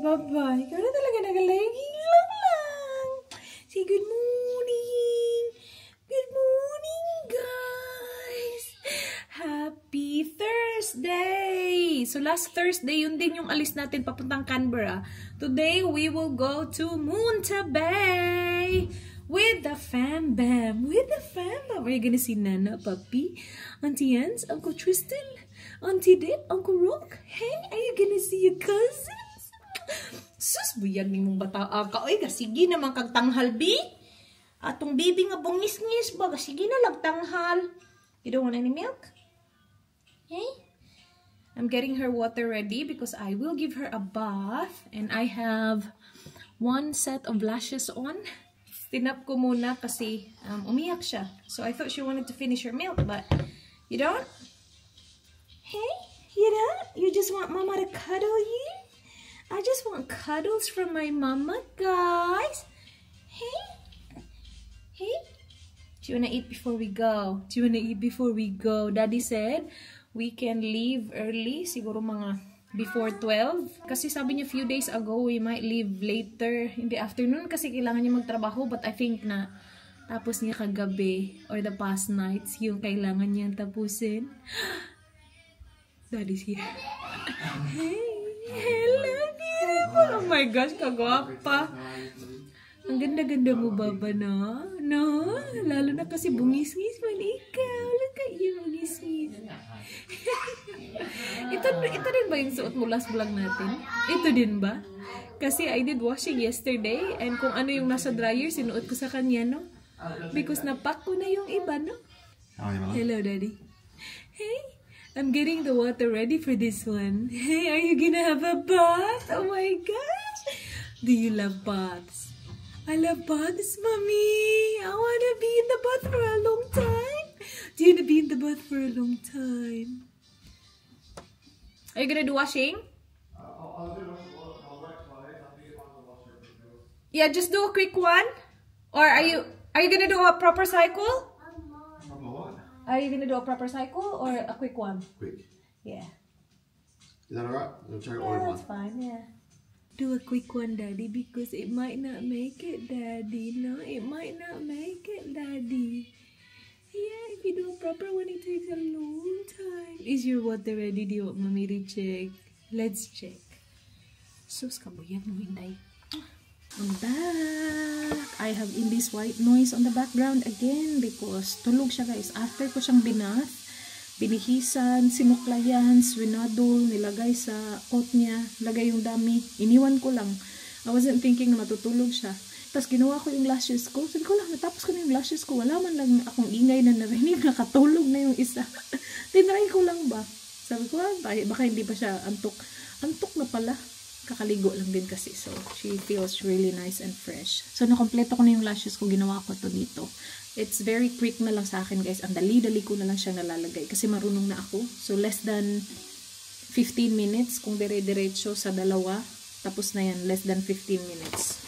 Bye-bye. Ikaw na talaga nagalaging lang. Say good morning. Good morning, guys. Happy Thursday. So last Thursday, yun din yung alis natin papuntang Canberra. Today, we will go to Moonta Bay with the fam bam. With the fam bam. Are you gonna see Nana, Papi, Auntie Ans, Uncle Tristan, Auntie Dip, Uncle Rook? Hey, are you gonna see your cousins? Sus, buyag ni mong bata ka. Oy, kasigi naman kag tanghal, bi. Atong bibi nga bungis-ngis ba? Kasigi na lagtanghal. You don't want any milk? Okay? I'm getting her water ready because I will give her a bath. And I have one set of lashes on. Tinap ko muna kasi umiyak siya. So I thought she wanted to finish her milk, but you don't? Hey, you don't? You just want mama to cuddle you? I just want cuddles from my mama, guys. Hey? Hey? Do you wanna eat before we go? Do you wanna eat before we go? Daddy said we can leave early, siguro mga before 12. Kasi sabi niya few days ago, we might leave later in the afternoon kasi kailangan niya magtrabaho. But I think na tapos niya kagabi or the past nights yung kailangan niyang tapusin. Daddy's here. Hey, hello, beautiful. Oh my gosh, kagwapa. Ang ganda-ganda mo, Baba, no? No? Lalo na kasi bungis-ngis man ikaw. Look at you, bungis-ngis. ito din ba yung suot mo last vlog natin? Ito din ba? Kasi I did washing yesterday and kung ano yung nasa dryer, sinuot ko sa kanya, no? Because napak ko na yung iba, no? Hello, Daddy. Hey, I'm getting the water ready for this one. Hey, are you gonna have a bath? Oh my gosh! Do you love baths? I love baths, Mommy. I wanna be in the bath for a long time. Do you wanna be in the bath for a long time? Are you gonna do washing? I'll do yeah, just do a quick one. Or are you gonna do a proper cycle? Are you gonna do a proper cycle or a quick one? Quick. Yeah. Is that alright? We'll try all Yeah, in one. that's fine. Yeah. Do a quick one, Daddy, because it might not make it, Daddy. No, it might not make it, Daddy. Yeah, if you do a proper one, it takes a long time. Is your water ready? Do you want Mommy to check? Let's check. Sus, kabuyag mo, Hinday. I'm back. I have Indy's white noise on the background again because tulog siya, guys. After ko siyang binath, binihisan, sinuklayan, swinadol, nilagay sa coat niya, lagay yung dami. Iniwan ko lang. I wasn't thinking na matutulog siya. Tapos ginawa ko yung lashes ko. Sabi ko lang, natapos ko na yung lashes ko. Wala man lang akong ingay na narinig. Nakatulog na yung isa. Tinry ko lang ba? Sabi ko, baka hindi pa siya antok. Antok na pala. Kakaligo lang din kasi. So, she feels really nice and fresh. So, nakompleto ko na yung lashes ko. Ginawa ko to dito. It's very quick na lang sa akin, guys. Ang dali-dali ko na lang siyang nalalagay. Kasi marunong na ako. So, less than 15 minutes. Kung dire-diretso sa dalawa. Tapos na yan. Less than 15 minutes.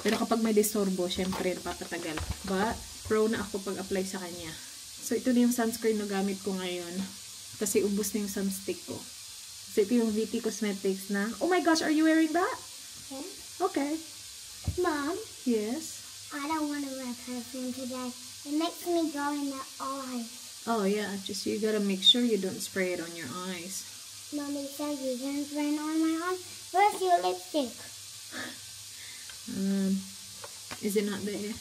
Pero kapag may disturbo, syempre, napapatagal. But, pro na ako pag-apply sa kanya. So, ito na yung sunscreen na gamit ko ngayon. Kasi ubos na yung sunstick ko. So, ito yung VT Cosmetics na. Oh my gosh, are you wearing that? Okay. Mom? Yes? I don't want to wear perfume today. It makes me go in the eyes. Oh yeah, just you gotta make sure you don't spray it on your eyes. Mommy said you can spray it on my eyes. Where's your lipstick? Is it not there?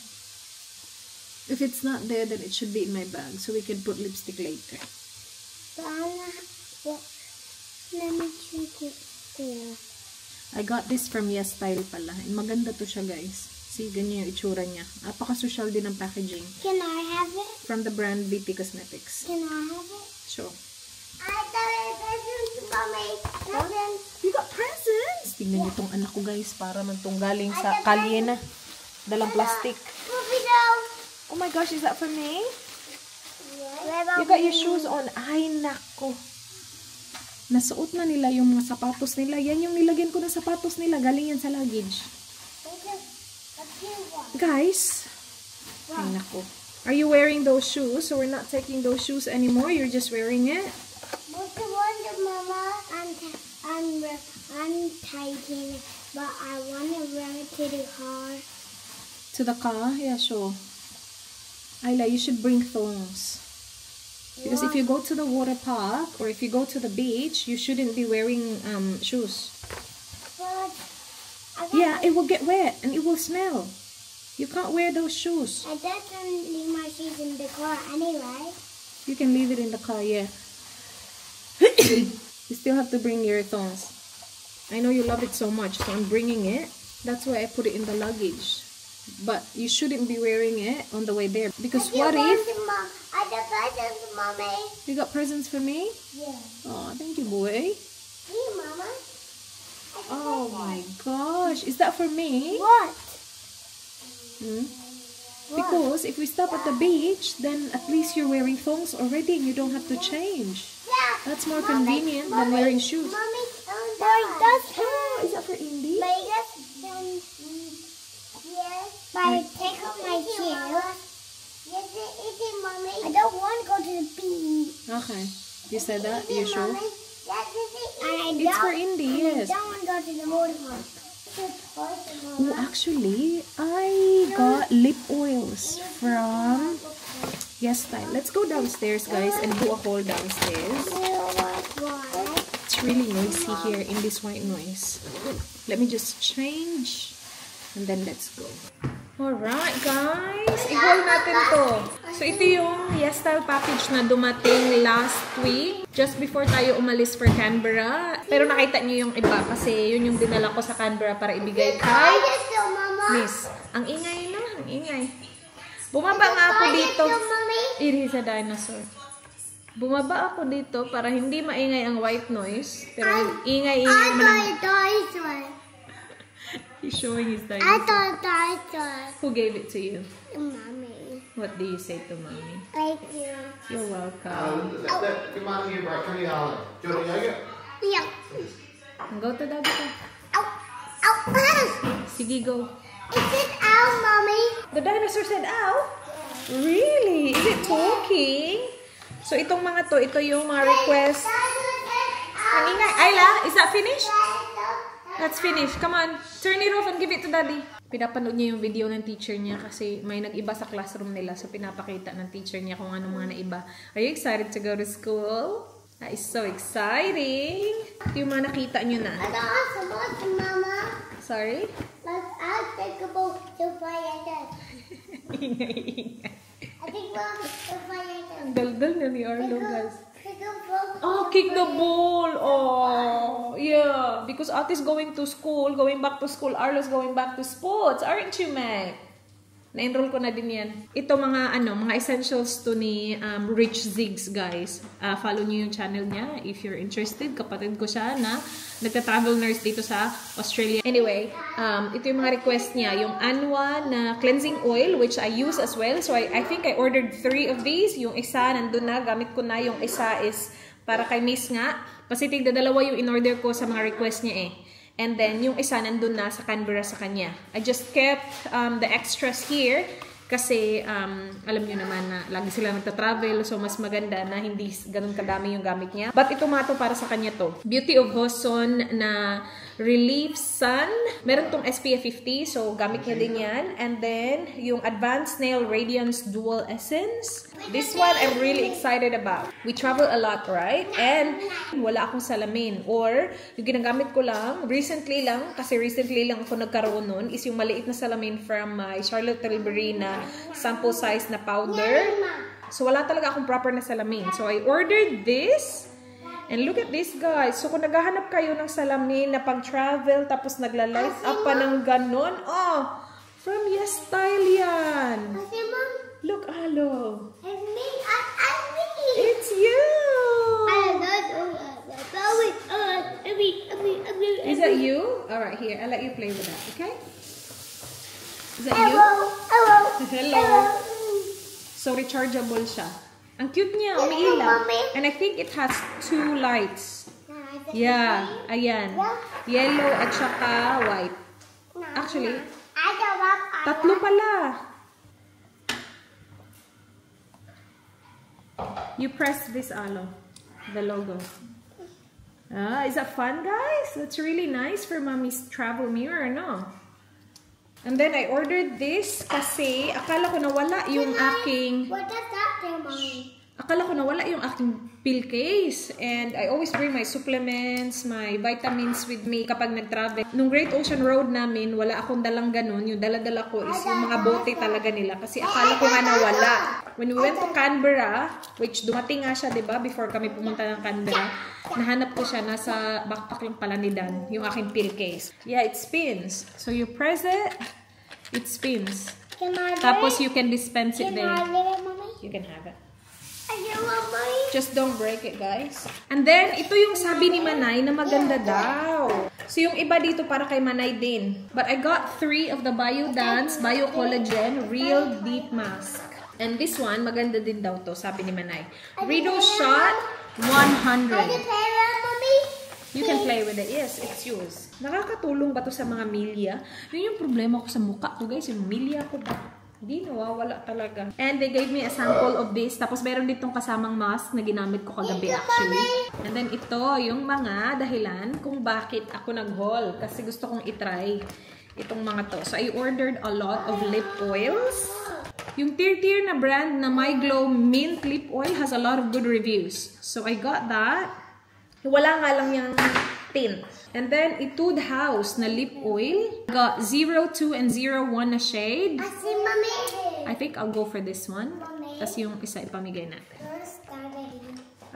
If it's not there, then it should be in my bag. So we can put lipstick later. But I'm not... Let me check it there. I got this from Yes Style pala. And maganda to siya, guys. See, ganyan yung itsura niya. Apaka-social din ang packaging. Can I have it? From the brand VT Cosmetics. Can I have it? Sure. I got a present, Mommy. Present. You got presents! Tingnan niyo tong anak ko, guys. Para man tong galing sa kalye na. Dalang plastic. Puppy doll. Oh my gosh, is that for me? Yes. You got your shoes on. Ay, nako. Nasuot na nila yung mga sapatos nila. Yan yung nilagyan ko ng sapatos nila. Galing yan sa luggage. Guys. Ay, nako. Are you wearing those shoes? So we're not taking those shoes anymore. You're just wearing it? What's the one, Mama? I'm taking But I want to wear it to the car. To the car? Yeah, sure. Ayla, you should bring thongs. Because if you go to the water park or if you go to the beach, you shouldn't be wearing shoes. But Yeah, it will get wet and it will smell. You can't wear those shoes. I definitely leave my shoes in the car anyway. You can leave it in the car, yeah. You still have to bring your thongs. I know you love it so much, so I'm bringing it. That's why I put it in the luggage. But you shouldn't be wearing it on the way there. Because what if... I got presents, Mommy. You got presents for me? Yeah. Oh, thank you, boy. Hey, Mama. Oh my gosh. Is that for me? What? Hmm? Because if we stop at the beach, then at least you're wearing thongs already and you don't have to change. Yeah. That's more convenient than wearing shoes. Mommy, that's Oh, is that for Indy? Yes. But I take off my shoes. Yes, it is, Mommy. I don't want to go to the beach. Okay. You said that? You sure? And It's for Indy, yes. I don't want to go to the water park. Oh, actually, I got lip oils from YesStyle. Let's go downstairs, guys, and do a haul downstairs. It's really noisy here in this white noise. Let me just change and then let's go. Alright, guys. I-haul natin to. So, ito yung YesStyle package na dumating last week. Just before tayo umalis for Canberra. Pero nakita niyo yung iba kasi yun yung dinala ko sa Canberra para ibigay kay Miss. Ang ingay na. Ang ingay. Bumaba nga ako dito. It is a dinosaur. Bumaba ako dito para hindi maingay ang white noise. Pero ingay-ingay naman ang... He's showing his dinosaur. I thought dinosaur. Who gave it to you? Mommy. What do you say to mommy? Thank you. You're welcome. Come on, here, bro. Come here, Alan. Do you want to yoga? Yeah. Go to daddy ko. Ow. Ow. Sige, go. It said ow, Mommy. The dinosaur said, ow? Really? Is it talking? So, itong mga to, ito yung mga request. Ang ingay. Ayla, is that finished? That's finished. Come on. Turn it off and give it to daddy. Pinapanood niya yung video ng teacher niya kasi may nag-iba sa classroom nila. So, pinapakita ng teacher niya kung ano mga naiba. Are you excited to go to school? That is so exciting. Yung mga nakita nyo na. Mama. Sorry? I'll take a boat to fire that. Ingay-ingay. I think Mom to fire that. Ang daldal na ni Arlo, guys. Take a boat. Oh, kick the ball. Oh, yeah. Because Ati's going to school, going back to school. Arlo's going back to sports. Aren't you, Meg? Na-enroll ko na din yan. Ito mga, mga essentials to ni Rich Ziggs, guys. Follow niyo yung channel niya if you're interested. Kapatid ko siya na nagta-travel nurse dito sa Australia. Anyway, ito yung mga request niya. Yung Anwa na cleansing oil, which I use as well. So, I think I ordered 3 of these. Yung isa, nandun na. Gamit ko na. Yung isa is para kay Miss nga. Kasi tigda-dalawa yung in-order ko sa mga request niya eh. And then, yung isa nandun na sa Canberra sa kanya. I just kept the extras here kasi alam nyo naman na lagi sila nagta-travel, so mas maganda na hindi ganun kadami yung gamit niya. But ito mga to para sa kanya to. Beauty of Hoson na Relief Sun. Meron tong SPF 50, so gamit niya din yan. And then, yung Advanced Nail Radiance Dual Essence. This one I'm really excited about. We travel a lot, right? And wala akong salamin. Or, yung ginagamit ko lang, recently lang ako nagkaroon nun, is yung maliit na salamin from Charlotte Tilbury na sample size na powder. So, wala talaga akong proper na salamin. So, I ordered this. And look at this, guys. So, kung naghahanap kayo ng salamin na pang-travel, tapos nagla-light up pa ng ganon, oh, from YesStyle yan. Look, Alo. It's you. Is that you? Alright, here. I'll let you play with that, okay? Is that you? Hello. Hello. So, rechargeable siya. Ang cute niya, umiilaw. And I think it has 2 lights. Yeah, ayan. Yellow at saka white. Actually, 3 pala. You press this, Alo. The logo. Is that fun, guys? That's really nice for Mommy's travel mirror, no? And then I ordered this kasi akala ko nawala yung aking... What does that do, Mommy? Akala ko nawala yung aking pill case. And I always bring my supplements, my vitamins with me kapag nag-travel. Nung Great Ocean Road namin, wala akong dalang ganun. Yung dala-dala ko is yung mga bote talaga nila. Kasi akala ko nga nawala. When we went to Canberra, which dumating nga siya, diba? Before kami pumunta ng Canberra, nahanap ko siya. Nasa backpack lang pala ni Dan, yung aking pill case. Yeah, it spins. So you press it, it spins. Tapos you can dispense it there. Can I have it, Mommy? You can have it. Just Just don't break it, guys. And then, ito yung sabi ni Manay na maganda daw. So, yung iba dito para kay Manay din. But I got 3 of the Biodance Bio Collagen Real Deep Mask. And this one, maganda din daw to, sabi ni Manay. Rido Shot 100. Mommy? You can play with it. Yes, it's yours. Nakakatulong ba to sa mga milya? Yun yung problema ko sa mukha ko, guys. Yung milya ko ba? Hindi, nawawala talaga. And they gave me a sample of this. Tapos meron ditong kasamang mask na ginamit ko kagabi actually. And then ito, yung mga dahilan kung bakit ako nag-haul. Kasi gusto kong itry itong mga to. So I ordered a lot of lip oils. Yung tier na brand na My Glow Mint Lip Oil has a lot of good reviews. So I got that. Wala nga lang yung tint. And then, Etude House na lip oil. Got 02 and 01 na shade. I think I'll go for this one. Tapos yung isa ipamigay natin.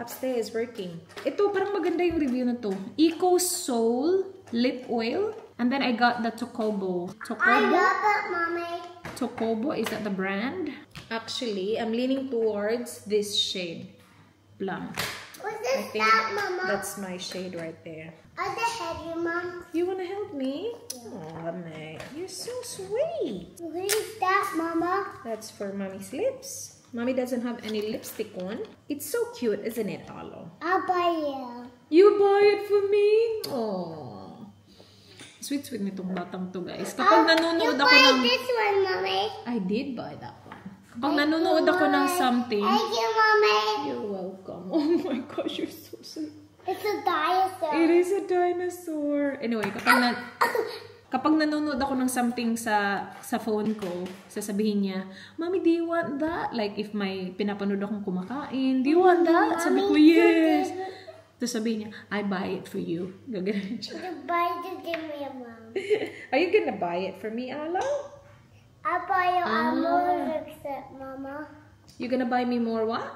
Upstairs, working. Ito, parang maganda yung review na to. Eco Soul Lip Oil. And then I got the Tokobo. I love it, Mommy. Tokobo, is that the brand? Actually, I'm leaning towards this shade. Plum. What's I this think that, Mama? that's my shade right there. I'll just help you, Mom. You wanna help me? Aw, mate. You're so sweet. What is that, Mama? That's for Mommy's lips. Mommy doesn't have any lipstick on. It's so cute, isn't it, Alo? I'll buy you. You buy it for me? Oh, sweet nitong batang to, guys. Kapag nanonood ako ng... this one, Mommy. I did buy that one. Kapag nanonood ako ng something... Thank you, Mommy. You're welcome. Oh my gosh, you're so sweet. It's a dinosaur. It is a dinosaur. Anyway, kapag nanonood ako ng something sa phone ko, sasabihin niya, Mommy, do you want that? Like, if may pinapanood akong kumakain, do you want that? Sabi ko, yes. Tapos sabihin niya, I buy it for you. Gaganon siya. You buy it to give me a mom. Are you gonna buy it for me, Alo? I'll buy you more lipstick, Mama. You gonna buy me more what?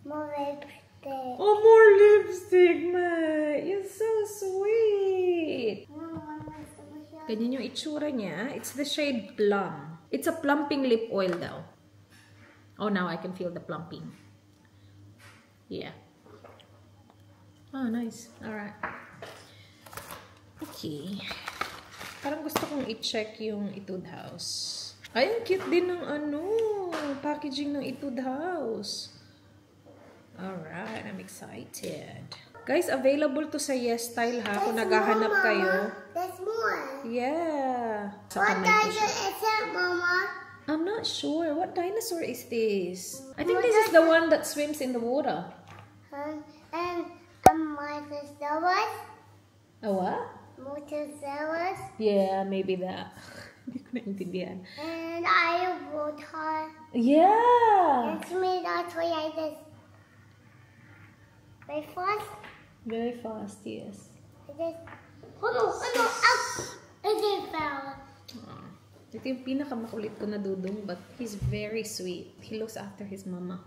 More lipstick. Oh, more lipstick, mate. You're so sweet. Ganyan yung itsura niya. It's the shade Plum. It's a plumping lip oil daw. Oh, now I can feel the plumping. Yeah. Oh, nice. Alright. Okay. Parang gusto kong i-check yung Etude House. Ay, ang cute din ng packaging ng Etude House. Alright, I'm excited. Guys, available to sa Yes Style ha, kung naghahanap kayo. There's more. Yeah. What dinosaur is that, Mama? I'm not sure. What dinosaur is this? I think this is the one that swims in the water. And Mosasaurus? A what? Mosasaurus? Yeah, maybe that. Hindi ko naintindihan. And I wrote her. Yeah! It's me, that's why I just... Very fast? Very fast, yes. I just... Oh no! I just fell. Ito yung pinakamakulit ko na dudong, but he's very sweet. He looks after his mama.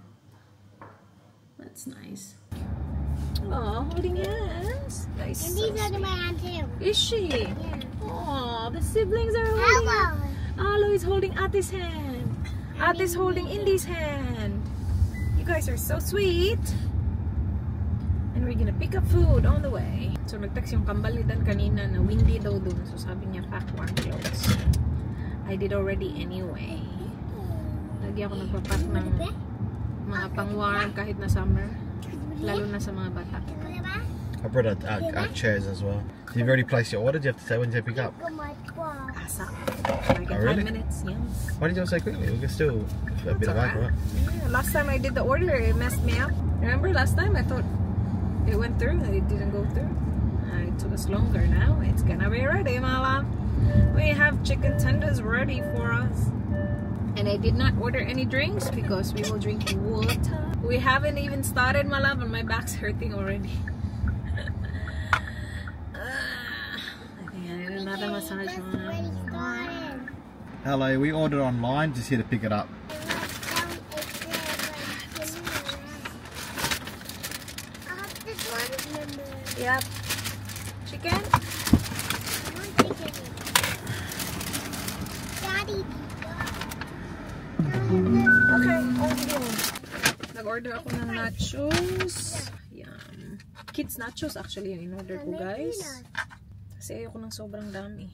That's nice. Aw, holding hands. Nice. And these are my hand too. Is she? Yeah. Aw, the siblings are holding. Hello. Alo is holding Ate's hand. Ate's holding Indy's hand. You guys are so sweet. And we're gonna pick up food on the way. So nag-text yung kambal ni Dan kanina na windy daw dun. So sabi niya pack warm clothes. I did already anyway. Lagi ako nagpapack ng mga pang-warm kahit na summer. Lalo na sa mga bata. I brought our chairs as well. So you've already placed your order? Do you have to say when to pick up? Asa. Like Oh, in really? 5 minutes, yeah. Why did you say quickly? We can still a bit of alright. right? Yeah, last time I did the order, it messed me up. Remember last time I thought It went through. It didn't go through. It took us longer. Now it's gonna be ready, my love. We have chicken tenders ready for us. And I did not order any drinks because we will drink water. We haven't even started, my love, and my back's hurting already. I think I need another massage. Hello, we ordered online, just here to pick it up. Yep. Chicken? Daddy. Okay, nag-order ako ng nachos. Yan. Kids nachos actually yung in-order ko, guys. Kasi ayoko ng sobrang dami.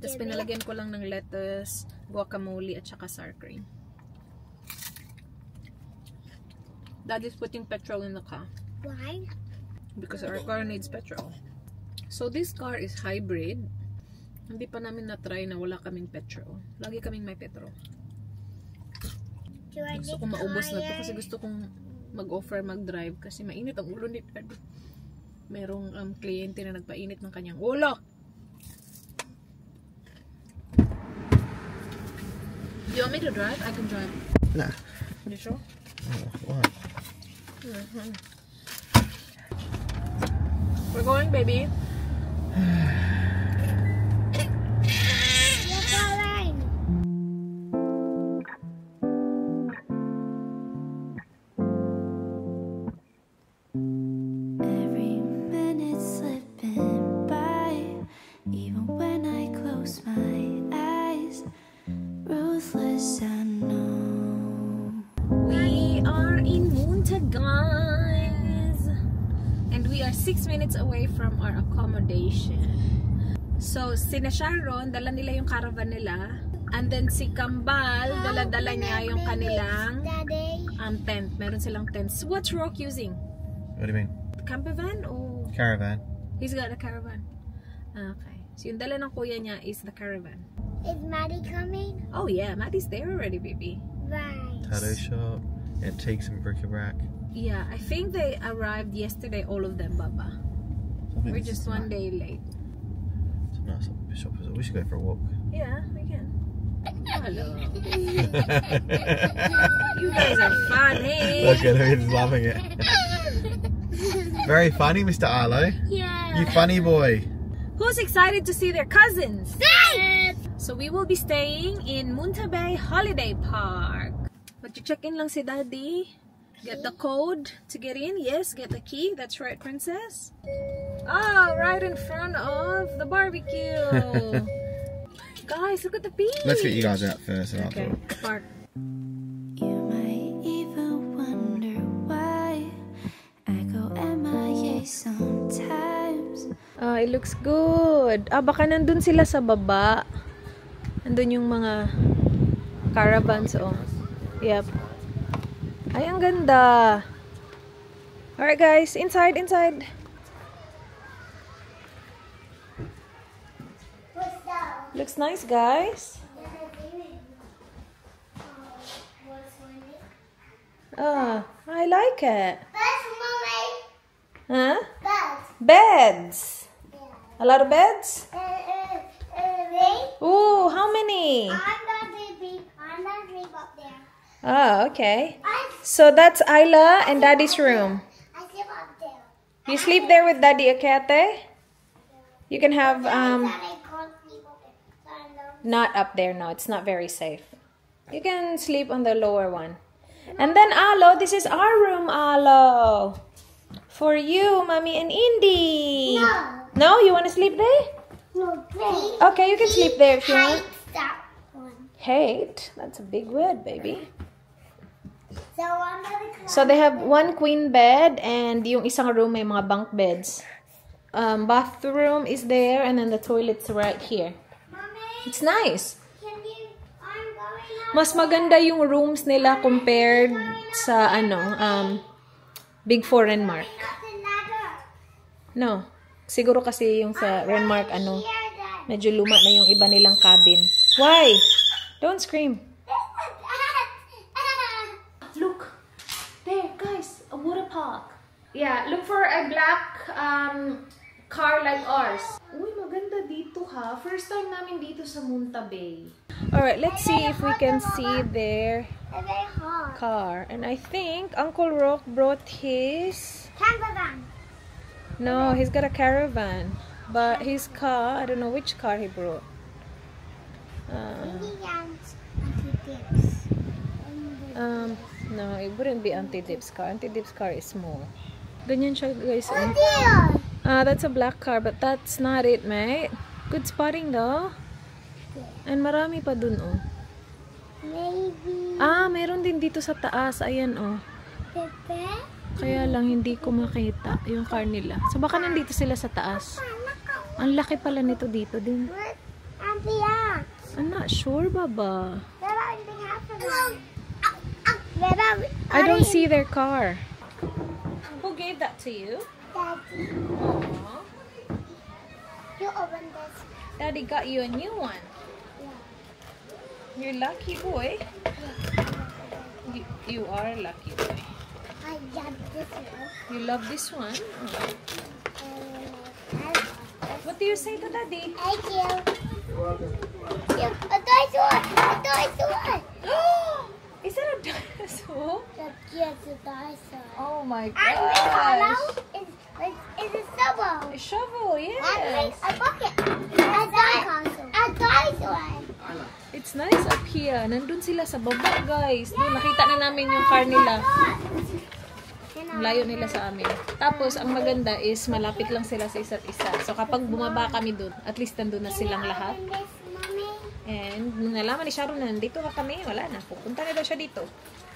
Tapos pinalagyan ko lang ng lettuce, guacamole, at saka sour cream. Daddy's putting petrol in the car. Why? Because our car needs petrol. So this car is hybrid. Hindi pa namin na-try na wala kaming petrol. Lagi kaming may petrol. Gusto kong maubos na to kasi gusto kong mag-offer mag-drive kasi mainit ang ulo ni Daddy. Merong kliyente na nagpainit ng kanyang ulo. Do you want me to drive? I can drive. Nah. You sure? Oh, what? We're going, baby. Every minute slipping by, even when I close my eyes. Ruthless, I know. We are in Munta, guys, and we are 6 minutes away from our accommodation. So, sina Sharon, dala nila yung caravan nila, and then si Kambal, dala-dala niya yung kanilang tent. Meron silang tents. What's Rock using? What do you mean? Camper van or? Caravan. He's got a caravan. Okay. So, yung dala ng kuya niya is the caravan. Is Maddie coming? Oh yeah, Maddie's there already, baby. Right. Tattoo shop, antiques and bric-a-brac. Yeah, I think they arrived yesterday, all of them, Baba. We're just one day late. It's a nice little shop. We should go for a walk. Yeah, we can. Hello. You guys are funny. Look at him, he's loving it. Very funny, Mr. Arlo. Yeah. You funny boy. Who's excited to see their cousins? So we will be staying in Munta Bay Holiday Park. But you check in lang si Daddy. Get the code to get in. Yes, get the key. That's right, princess. Oh, right in front of the barbecue. Guys, look at the beach. Let's get you guys out first. And Okay, after. park. You might even wonder why I go MIA sometimes. It looks good. Baka nandun sila sa baba. Nandun yung mga caravans, oh. Yep. Ay, ang ganda. Alright, guys. Inside, inside. What's that? Looks nice, guys. I like it. Beds, Mommy. Huh? Beds. Beds. Yeah. A lot of beds? Me? Ooh, how many? I'm not sleep up there. Oh, okay. So that's Isla and Daddy's room. I sleep up there. You sleep there with Daddy Akate? You can have, I can't sleep up there. So I know. not up there, no. It's not very safe. You can sleep on the lower one. And then Alo, this is our room, Alo. For you, Mommy and Indy. No. No? You want to sleep there? No, please. Okay, you can sleep there if you want. Hate that one. Hate? That's a big word, baby. So I'm gonna close. So they have one queen bed and yung isang room may mga bunk beds. Bathroom is there and then the toilet's right here. Mommy, It's nice. can you? I'm going out. Mas maganda yung rooms nila compared sa Big Four Renmark. Up the ladder. No. Siguro kasi yung sa Renmark Here then. medyo luma na yung iba nilang cabin. Why? Don't scream. Look. There, guys. A water park. Yeah, look for a black car like ours. Uy, maganda dito ha. First time namin dito sa Munta Bay. Alright, let's see if we can see their It's very hot. car. And I think Uncle Rock brought his... Campervan. No, he's got a caravan. But his car, I don't know which car he brought. Indians anti-dips. No, it wouldn't be Auntie Dip's car. Auntie Dip's car is small. Ganyan siya, guys. Oh dear. That's a black car, but that's not it, mate. Good spotting, though. And marami pa dun, oh. Maybe. Meron din dito sa taas. Ayan, oh. Pepe. Kaya lang hindi ko makita yung car nila. So, baka nandito sila sa taas. Ang laki pala nito dito din. Ambiance. I'm not sure, Baba. What about the campervan? I don't see their car. Who gave that to you? Daddy. Aww. You open this. Daddy got you a new one. You're lucky boy. You are a lucky boy. I got this one. You love this one? Oh. What do you say to Daddy? Thank you. A dinosaur! A dinosaur! Is that a dinosaur? That's a dinosaur. Oh my And the hollow gosh. is a shovel. A shovel, And yes. a bucket. A dinosaur. It's nice up here. Nandun sila sa baba, guys. Doon, nakita na namin yung car nila. Ang layo nila sa amin. Tapos, ang maganda is malapit lang sila sa isa't isa. So, kapag bumaba kami doon, at least nandun na silang lahat. And, nung nalaman ni Sharon na nandito na kami, wala na. Pupunta na daw siya dito.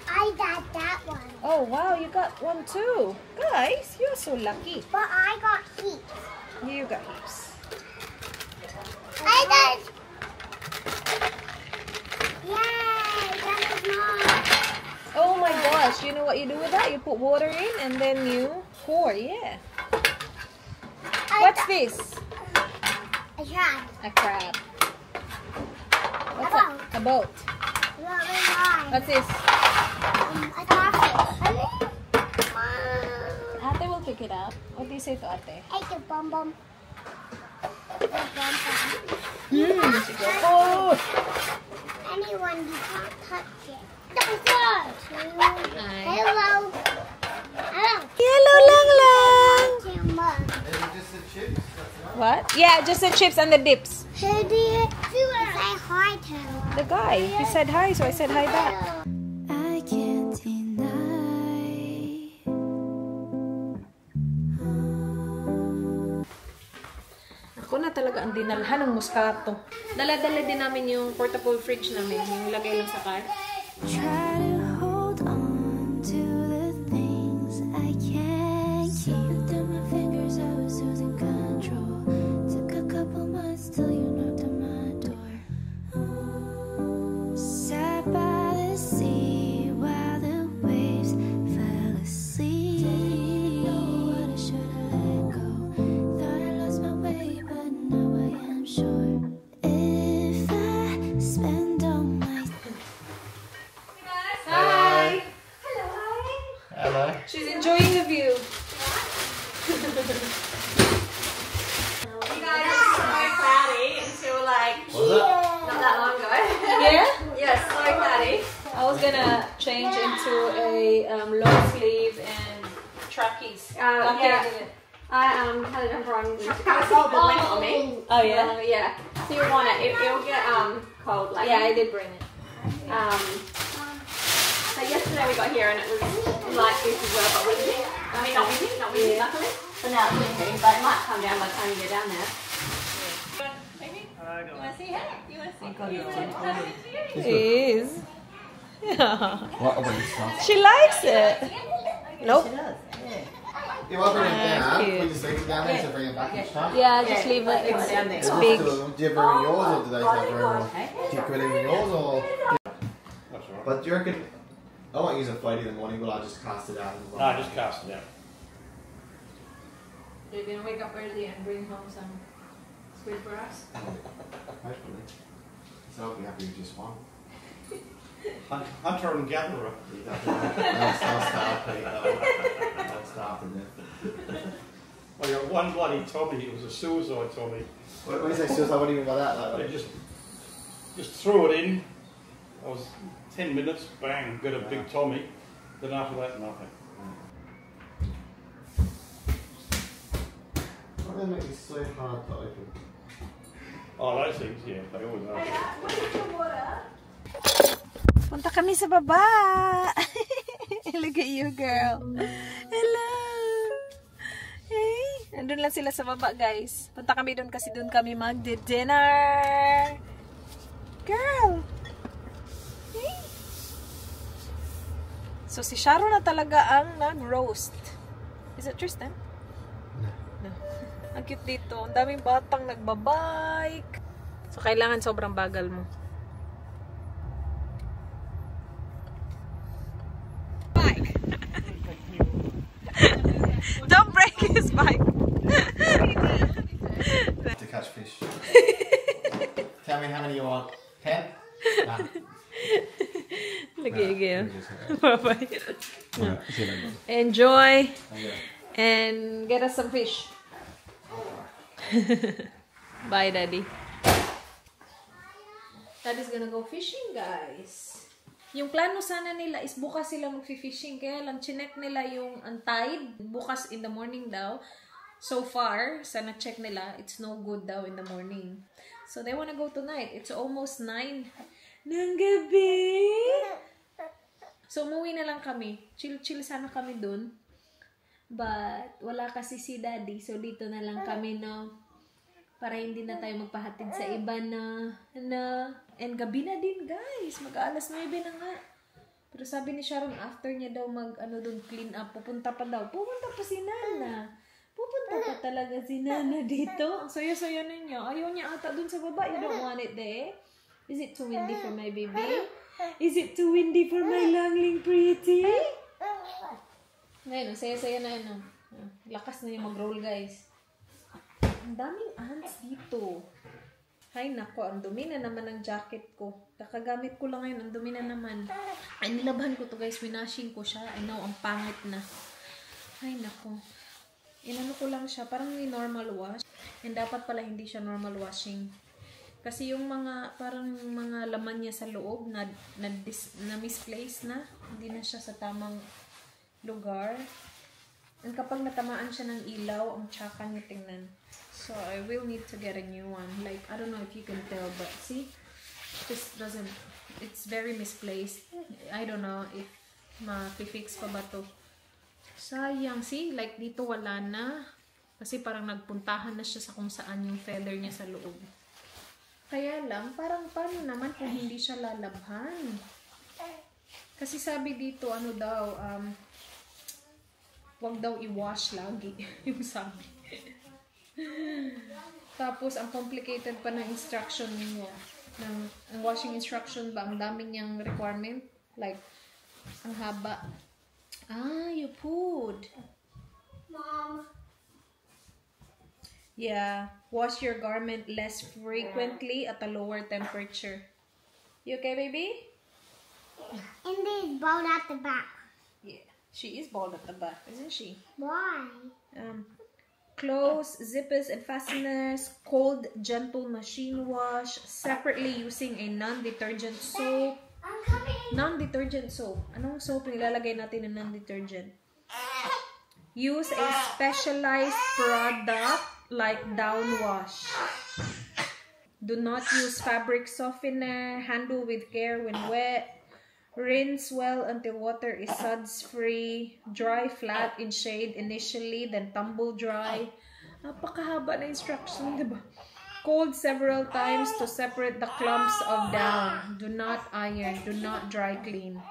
I got that one. Oh, wow. You got one too. Guys, you're so lucky. But I got heaps. You got heaps. I got... Yay! That is mine. Oh my gosh. You know what you do with that? You put water in and then you pour. Yeah. What's this? I tried. A crab. What's that? A boat. What's this? I got it. Ate will pick it up. What do you say to ate? Hey, the bum bum. The bum bum. Oh! Anyone, you can't touch it. Dinosaur! Hello. Hello. Hello, Lang Lang! Timber. What? Yeah, just the chips and the dips. Who do you say hi to? The guy. He said hi, so I said hi back. I can't deny. Ako na talaga ang dinalhan ng Moscato. Dala-dala din namin yung portable fridge namin. Yung lagay lang sa car. Try to hold on to the things I can't keep. Through my fingers, I was losing control. Took a couple months till you knocked on my door. Sat by the sea while the waves fell asleep. Didn't know what I should have let go. Thought I lost my way, but now I am sure. If I spend all my Hi! Hello. She's enjoying the view. You guys were so cloudy until like not that long ago. Yeah? Yes, so cloudy. I was gonna change into a long sleeve and trackies. Yeah. I had a jumper on. It's all the length on me. Oh yeah? Yeah. So you want it. It'll get cold. Like Yeah, I did bring it. So yesterday we got here and it was like this as well, but windy. I mean not windy, luckily. So now it's windy, but it might come down by the time you get down there. You wanna see her? You wanna see? It is. Yeah. What a waste of. She likes it. Nope. You want to bring it down? cute. Put your sleeves down there to bring it back each time? Yeah, just leave it. It's big. Do you have room in yours or do they have room? Do you put it in yours or? But do you reckon? I won't use a floaty in the morning, but I'll just cast it out. No, just cast it out. You're gonna wake up early and bring home some squid for us? Hopefully. So I'll be happy with just one. Hunter and gatherer. I'll start. after death. I got one bloody Tommy, it was a suicide Tommy. When you say suicide, what do you mean by that? They just threw it in. I was 10 minutes, bang, got a big Tommy. Then after that, nothing. Why do they make this so hard to open? Oh, those things, yeah, they always are. Punta kami sa baba. Look at you, girl. Hello. Hey. Nandun lang sila sa baba, guys. Punta kami doon kasi doon kami magdi-dinner. Girl. Hey. So, si Sharon na talaga ang nag-roast. Is it Tristan? No. Ang cute dito. Ang daming batang nagbabike. So, kailangan sobrang bagal mo. Bike. Don't break his bike. To catch fish. Tell me how many you want. 10? Nah. Lagi. Bye-bye. Enjoy. And get us some fish. Bye, Daddy. Daddy's gonna go fishing, guys. Yung plano sana nila is bukas sila mag-fishing. Kaya lang, chinek nila yung tide. Bukas in the morning daw. So far, sana check nila, it's no good daw in the morning. So they wanna go tonight. It's almost 9 ng gabi. So umuwi na lang kami. Chill sana kami dun. But wala kasi si Daddy. So dito na lang kami, no? Para hindi na tayo magpahatid sa iba na and gabi na din, guys. Mag-alas 9 na nga. Pero sabi ni Sharon, after niya daw doon clean up, pupunta pa daw. Pupunta pa si Nana. Pupunta pa talaga si Nana dito. Ang saya-saya ninyo. Ayaw niya ata doon sa baba. You don't want it there. Is it too windy for my baby? Is it too windy for my langling pretty? Ngayon, saya-saya na yun. Lakas na yung mag-roll, guys. Ang daming ants dito. Ay, nako. Ang dumi na naman ang jacket ko. Kakagamit ko lang ngayon. Ang dumi na naman. Ay, nilaban ko to, guys. Winashing ko siya. I know, ang pangit na. Ay, nako. Inano ko lang siya. Parang may normal wash. And dapat pala hindi siya normal washing. Kasi yung parang mga laman niya sa loob na misplaced na. Hindi na siya sa tamang lugar. And kapag natamaan siya ng ilaw, ang tsaka niya tingnan. So, I will need to get a new one. Like, I don't know if you can tell, but see? This doesn't, it's very misplaced. I don't know if ma-fix pa ba to. Sayang, see? Like, dito wala na. Kasi parang nagpuntahan na siya sa kung saan yung feather niya sa loob. Kaya lang, parang paano naman kung hindi siya lalabhan? Kasi sabi dito, ano daw, wag daw i-wash lagi. Yung sabi. Tapos, ang complicated pa ng instruction niya. Ang washing instruction ba, ang dami niyang requirement. Like, ang haba. Ah, you put. Mom. Yeah, wash your garment less frequently at a lower temperature. You okay, baby? And there's bald at the back. Yeah, she is bald at the back, isn't she? Why? Close, zippers and fasteners, cold, gentle machine wash, separately using a non-detergent soap. I'm coming. Non-detergent soap. Anong soap nilalagay natin na non-detergent? Use a specialized product like down wash. Do not use fabric softener. Handle with care when wet. Rinse well until water is suds free. Dry flat in shade initially, then tumble dry. Napakahaba na instruction, diba? Cold several times to separate the clumps of down. Do not iron. Do not dry clean.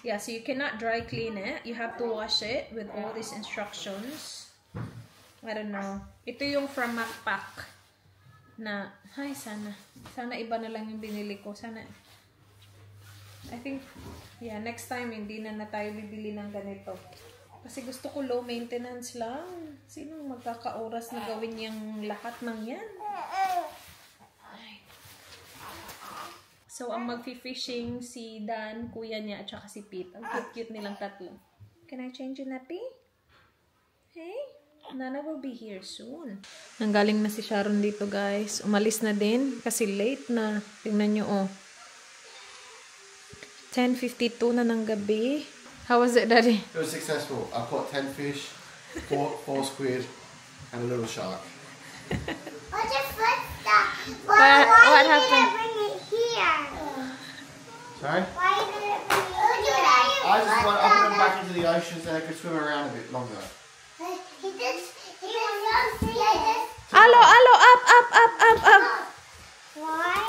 Yeah, so you cannot dry clean it. You have to wash it with all these instructions. I don't know. Ito yung from MacPack na, ay, sana iba na lang yung binili ko. Sana, I think, yeah, next time hindi na tayo bibili ng ganito. Kasi gusto ko low maintenance lang. Sino magkakaoras na gawin yung lahat ng yan? Ay. So, ang mag-fishing si Dan, kuya niya, at saka si Pete. Ang cute-cute nilang tatlo. Can I change your nappy? Hey? Nana will be here soon. Nanggaling na si Sharon dito, guys. Umalis na din kasi late na. Tingnan nyo, oh. 10:52 na ng gabi. How was it, Daddy? It was successful. I caught 10 fish, 4 squid, and a little shark. What's your foot stuff? What happened? Bring it here. Sorry? Why did it bring it here? I just want to put them back into the ocean so they could swim around a bit longer. He was so serious. Alo, alo, up, up, up, up, up. Why?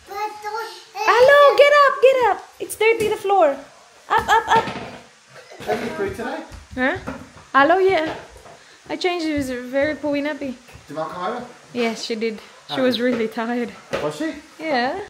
But Alo, get up, get up. It's dirty, the floor. Up, up, up. Have you pooed today? Huh? Alo, yeah. I changed it. It was very pooey nappy. Did Mum come over? Yes, she did. She was really tired. Was she? Yeah.